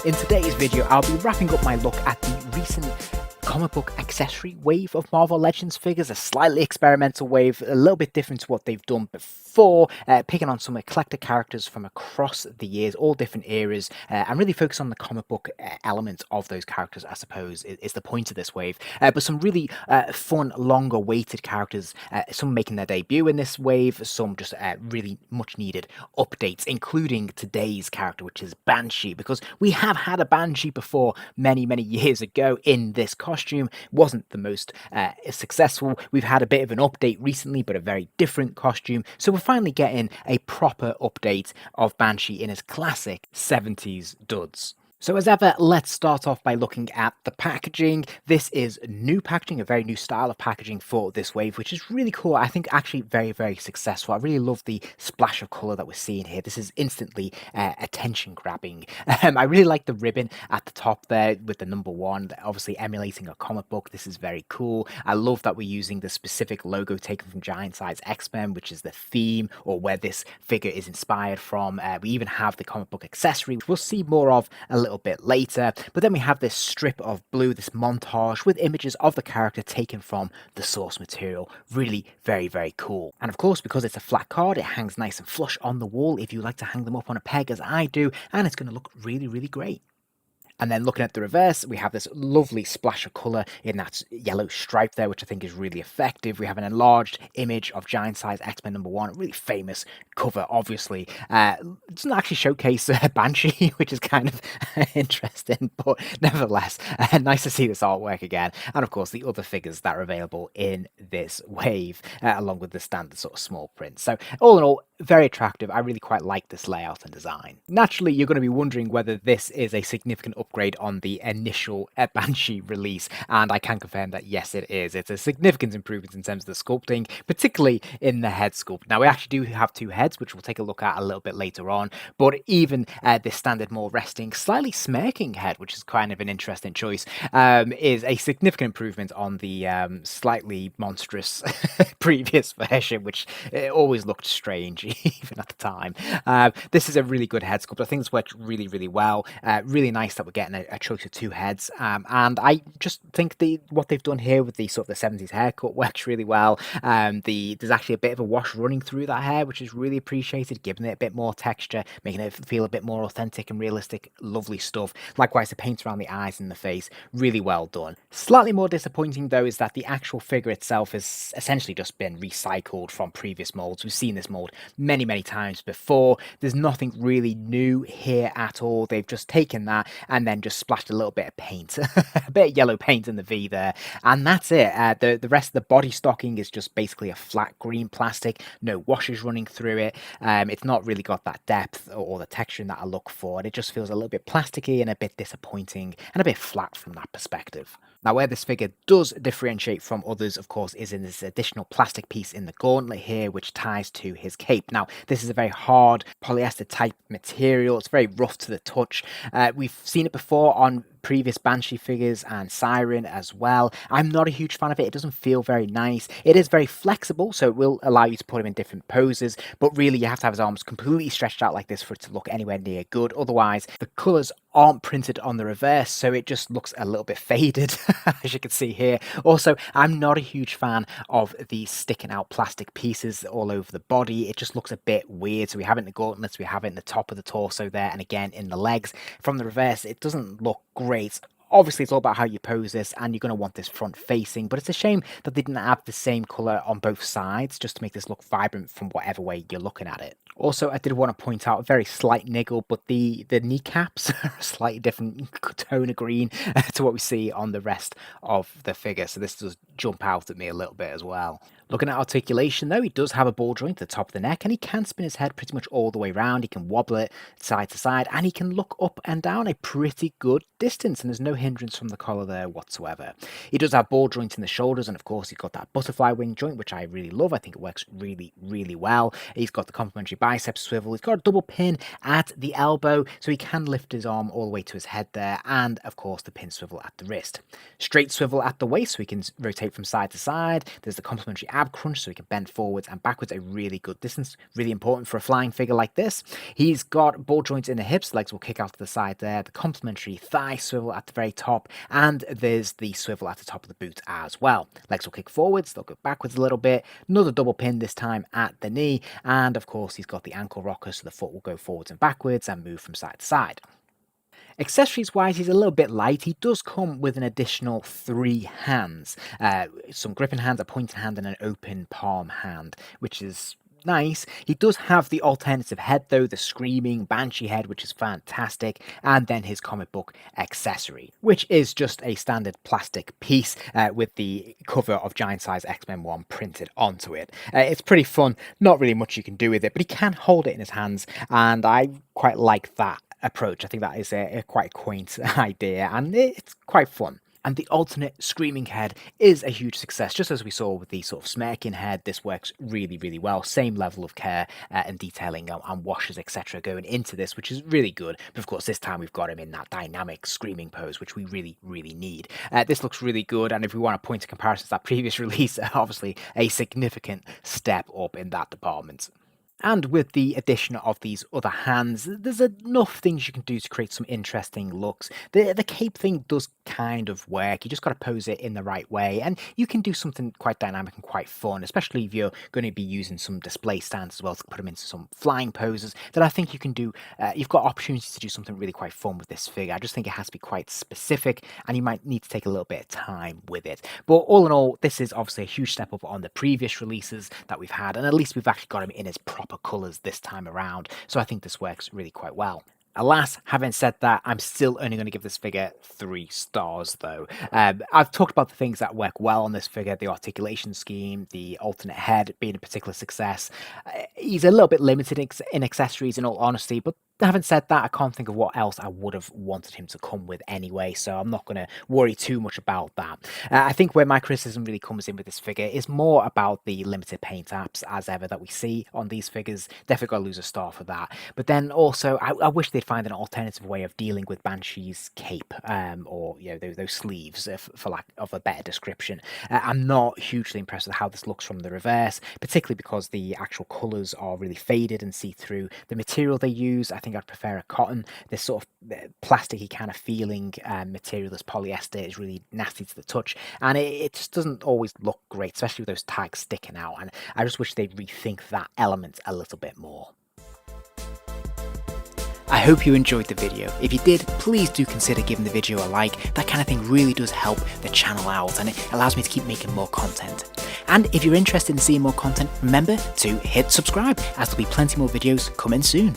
In today's video, I'll be wrapping up my look at the recent comic book accessory wave of Marvel Legends figures, a slightly experimental wave, a little bit different to what they've done before, picking on some eclectic characters from across the years, all different eras, and really focus on the comic book element of those characters, I suppose, is the point of this wave. But some really fun, longer weighted characters, some making their debut in this wave, some just really much needed updates, including today's character, which is Banshee, because we have had a Banshee before many years ago in this costume. Wasn't the most successful. We've had a bit of an update recently, but a very different costume. So we're finally getting a proper update of Banshee in his classic 70s duds. So as ever, let's start off by looking at the packaging. This is new packaging, a very new style of packaging for this wave, which is really cool. I think actually very successful. I really love the splash of colour that we're seeing here. This is instantly attention grabbing. I really like the ribbon at the top there with the number 1, obviously emulating a comic book. This is very cool. I love that we're using the specific logo taken from Giant Size X-Men, which is the theme or where this figure is inspired from. We even have the comic book accessory, which we'll see more of a little bit later, but then we have this strip of blue, this montage with images of the character taken from the source material. Really very cool. And of course, because it's a flat card, it hangs nice and flush on the wall if you like to hang them up on a peg as I do, and it's going to look really great. And then looking at the reverse, we have this lovely splash of colour in that yellow stripe there, which I think is really effective. We have an enlarged image of Giant Size X-Men number 1, a really famous cover, obviously. It doesn't actually showcase Banshee, which is kind of interesting, but nevertheless, nice to see this artwork again. And of course, the other figures that are available in this wave, along with the standard sort of small print. So all in all, very attractive. I really quite like this layout and design. Naturally, you're going to be wondering whether this is a significant upgrade on the initial Banshee release, and I can confirm that yes, it is. It's a significant improvement in terms of the sculpting, particularly in the head sculpt. Now, we actually do have 2 heads, which we'll take a look at a little bit later on, but even this standard, more resting, slightly smirking head, which is kind of an interesting choice, is a significant improvement on the slightly monstrous previous version, which always looked strange even at the time. This is a really good head sculpt. I think it's worked really well. Really nice that we're getting a choice of 2 heads, and I just think what they've done here with the sort of the 70s haircut works really well. There's actually a bit of a wash running through that hair, which is really appreciated, giving it a bit more texture, making it feel a bit more authentic and realistic. Lovely stuff. Likewise, the paint around the eyes and the face, really well done. Slightly more disappointing though is that the actual figure itself has essentially just been recycled from previous molds. We've seen this mold many times before. There's nothing really new here at all. They've just taken that and then just splashed a little bit of paint, a bit of yellow paint in the V there, and that's it. The rest of the body stocking is just basically a flat green plastic, no washes running through it. It's not really got that depth or the texture that I look for, and it just feels a little bit plasticky and a bit disappointing and a bit flat from that perspective. Now, where this figure does differentiate from others, of course, is in this additional plastic piece in the gauntlet here, which ties to his cape. Now, this is a very hard polyester type material. It's very rough to the touch. We've seen it before on previous Banshee figures and Siren as well. I'm not a huge fan of it. It doesn't feel very nice. It is very flexible, so it will allow you to put him in different poses, but really you have to have his arms completely stretched out like this for it to look anywhere near good. Otherwise, the colours aren't printed on the reverse, so it just looks a little bit faded, as you can see here. Also, I'm not a huge fan of these sticking out plastic pieces all over the body. It just looks a bit weird. So we have it in the gauntlets, we have it in the top of the torso there, and again in the legs. From the reverse, it doesn't look great. Obviously, it's all about how you pose this, and you're going to want this front facing, but it's a shame that they didn't have the same colour on both sides just to make this look vibrant from whatever way you're looking at it. Also, I did want to point out a very slight niggle, but the kneecaps are a slightly different tone of green to what we see on the rest of the figure, so this does jump out at me a little bit as well. Looking at articulation though, he does have a ball joint at the top of the neck, and he can spin his head pretty much all the way around. He can wobble it side to side, and he can look up and down a pretty good distance, and there's no hindrance from the collar there whatsoever. He does have ball joints in the shoulders, and of course he's got that butterfly wing joint, which I really love. I think it works really, really well. He's got the complementary bicep swivel. He's got a double pin at the elbow, so he can lift his arm all the way to his head there, and of course the pin swivel at the wrist. Straight swivel at the waist, so he can rotate from side to side. There's the complementary ab crunch, so he can bend forwards and backwards a really good distance. Really important for a flying figure like this. He's got ball joints in the hips, legs will kick out to the side there, the complementary thigh swivel at the very top, and there's the swivel at the top of the boot as well. Legs will kick forwards, they'll go backwards a little bit, another double pin this time at the knee, and of course he's got the ankle rocker, so the foot will go forwards and backwards and move from side to side. Accessories wise, he's a little bit light. He does come with an additional 3 hands, some gripping hands, a pointing hand, and an open palm hand, which is nice. He does have the alternative head though, the screaming Banshee head, which is fantastic, and then his comic book accessory, which is just a standard plastic piece with the cover of Giant Size X-Men 1 printed onto it. It's pretty fun, not really much you can do with it, but he can hold it in his hands, and I quite like that approach. I think that is a quite quaint idea, and it's quite fun. And the alternate screaming head is a huge success, just as we saw with the sort of smirking head. This works really, really well. Same level of care and detailing and washes, etc. going into this, which is really good. But of course, this time we've got him in that dynamic screaming pose, which we really, really need. This looks really good, and if we want to point to comparisons to that previous release, obviously a significant step up in that department. And with the addition of these other hands, there's enough things you can do to create some interesting looks. The cape thing does kind of work. You just got to pose it in the right way, and you can do something quite dynamic and quite fun, especially if you're going to be using some display stands as well to put them into some flying poses. That I think you can do. You've got opportunities to do something really quite fun with this figure. I just think it has to be quite specific, and you might need to take a little bit of time with it. But all in all, this is obviously a huge step up on the previous releases that we've had, and at least we've actually got him in his proper colours this time around, so I think this works really quite well. Alas, having said that, I'm still only going to give this figure 3 stars though. I've talked about the things that work well on this figure, the articulation scheme, the alternate head being a particular success. He's a little bit limited in accessories in all honesty, but having said that, I can't think of what else I would have wanted him to come with anyway, so I'm not going to worry too much about that. I think where my criticism really comes in with this figure is more about the limited paint apps as ever that we see on these figures. Definitely got to lose a star for that. But then also, I wish they'd find an alternative way of dealing with Banshee's cape, or those sleeves, for lack of a better description. I'm not hugely impressed with how this looks from the reverse, particularly because the actual colours are really faded and see-through. The material they use, I think I'd prefer a cotton. This sort of plasticky kind of feeling material, this polyester, is really nasty to the touch, and it just doesn't always look great, especially with those tags sticking out, and I just wish they'd rethink that element a little bit more. I hope you enjoyed the video. If you did, please do consider giving the video a like. That kind of thing really does help the channel out, and it allows me to keep making more content. And if you're interested in seeing more content, remember to hit subscribe, as there'll be plenty more videos coming soon.